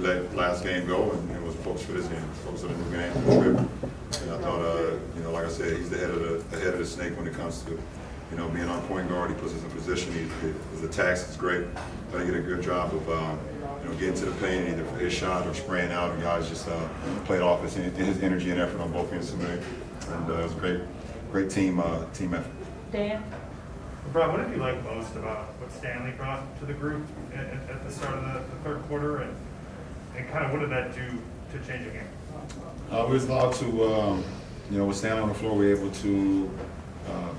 let last game go and was focused for this game, focused on the new game, the trip. And I thought, like I said, he's the head of the snake when it comes to, being on point guard. He puts us in position. His attacks is great. But he did a good job of, getting to the paint either for his shot or spraying out. And guys just played off his energy and effort on both ends of it. And it was a great team effort. Dan? Brian, what did you like most about what Stanley brought to the group at the start of the third quarter, and kind of what did that do to change the game? We was allowed to, with Stanley on the floor, we were able to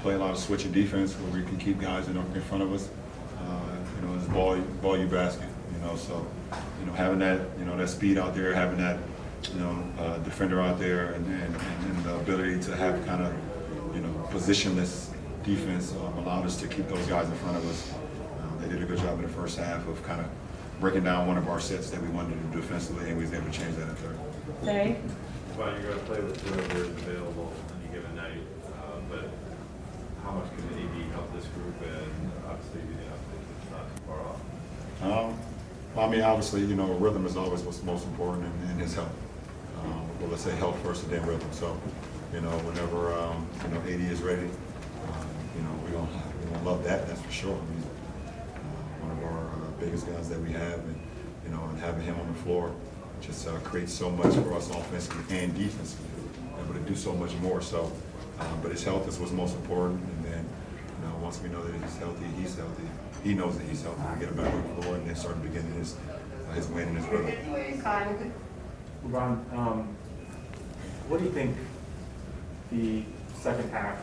play a lot of switching defense where we can keep guys in front of us. It's ball you basket. So having that that speed out there, having that defender out there, and the ability to have kind of positionless defense allowed us to keep those guys in front of us. They did a good job in the first half of kind of breaking down one of our sets that we wanted to do defensively, and we was able to change that in third. Dave? Well, you're going to play with two others available on any given night, but how much can the AD help this group? And obviously, it's not too far off. Obviously, rhythm is always what's most important, and his health. Well, let's say health first and then rhythm. So, whenever AD is ready, we're gonna love that. That's for sure. He's one of our biggest guys that we have, and having him on the floor just creates so much for us offensively and defensively. Able to do so much more. So, but his health is what's most important, and then once we know that he's healthy. He knows that he's healthy. We get him back on the floor, and then start beginning his win and his rhythm. LeBron, what do you think the second half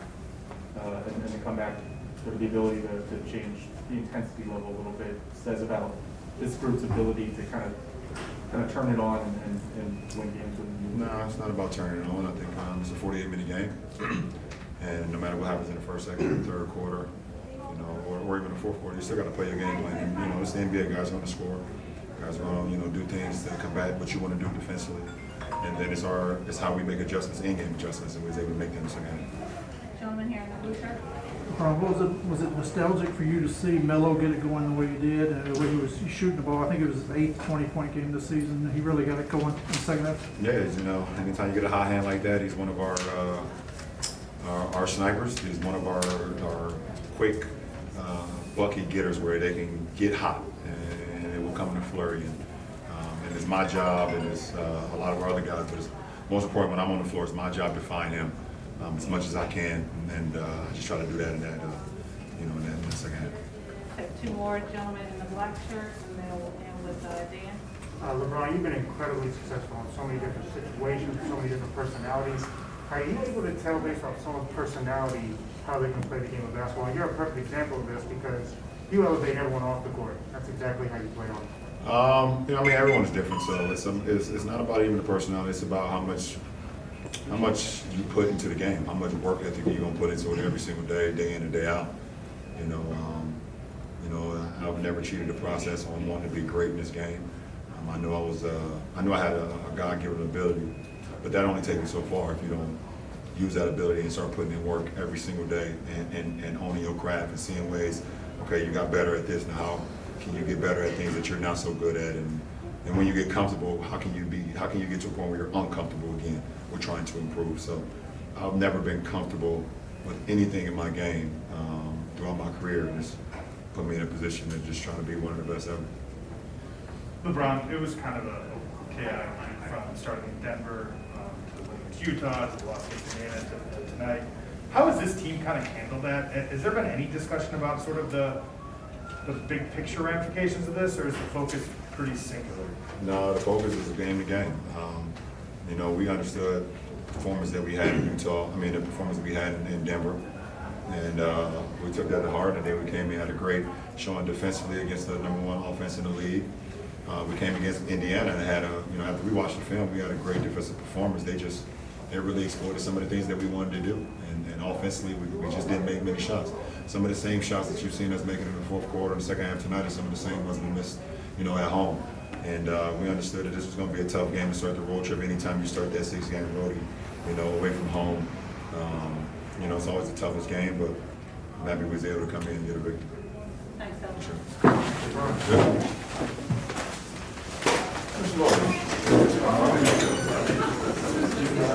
and the comeback, sort of the ability to change the intensity level a little bit, says about this group's ability to kind of turn it on and win games with you? No, it's not about turning it on. I think it's a 48-minute game, and no matter what happens in the first, second, or third quarter, or even the fourth quarter, you still got to play your game plan. And it's the NBA. Guys are going to score. Guys are going to do things to combat what you want to do defensively, and then it's how we make adjustments, in-game adjustments, and we was able to make them this game. Gentleman here in the blue shirt. Was it nostalgic for you to see Melo get it going the way he did, and the way he was shooting the ball? I think it was his 8th 20-point game this season. He really got it going in the second half. Yeah, anytime you get a hot hand like that, he's one of our snipers. He's one of our quick bucket getters where they can get hot, and it will come in a flurry. And it's my job, and it's a lot of our other guys, but it's most important when I'm on the floor, it's my job to find him as much as I can, and I just try to do that in that second half. Have two more gentlemen in the black shirts, and then we'll end with Dan. LeBron, you've been incredibly successful in so many different situations, so many different personalities. Are you able to tell based off someone's personality how they can play the game of basketball? And you're a perfect example of this because you elevate everyone off the court. That's exactly how you play on the court. Everyone's different, so it's not about even the personality. It's about how much you put into the game, how much work ethic you're gonna put into it every single day, day in and day out. I've never cheated the process on wanting to be great in this game. I knew I had a God-given ability, but that only takes me so far if you don't use that ability and start putting in work every single day and owning your craft and seeing ways. Okay, you got better at this. Now, how can you get better at things that you're not so good at? And when you get comfortable, how can you get to a point where you're uncomfortable again? We're trying to improve. So I've never been comfortable with anything in my game throughout my career. And it's put me in a position of just trying to be one of the best ever. LeBron, it was kind of a chaotic from starting in Denver to Utah to the loss against Indiana to tonight. How has this team kind of handled that? Has there been any discussion about sort of the big picture ramifications of this, or is the focus pretty singular? No, the focus is game to game. We understood the performance that we had in Utah. The performance we had in Denver. And we took that to heart, and then we came in, had a great showing defensively against the #1 offense in the league. We came against Indiana and had after we watched the film, we had a great defensive performance. They really exploited some of the things that we wanted to do. And offensively, we just didn't make many shots. Some of the same shots that you've seen us making in the fourth quarter and the second half tonight are some of the same ones we missed, at home. And we understood that this was going to be a tough game to start the road trip. Anytime you start that 6-game roadie, away from home, it's always the toughest game, but I'm happy we was able to come in and get a victory. Thanks, Elton. Sure. Mr. Lawrence.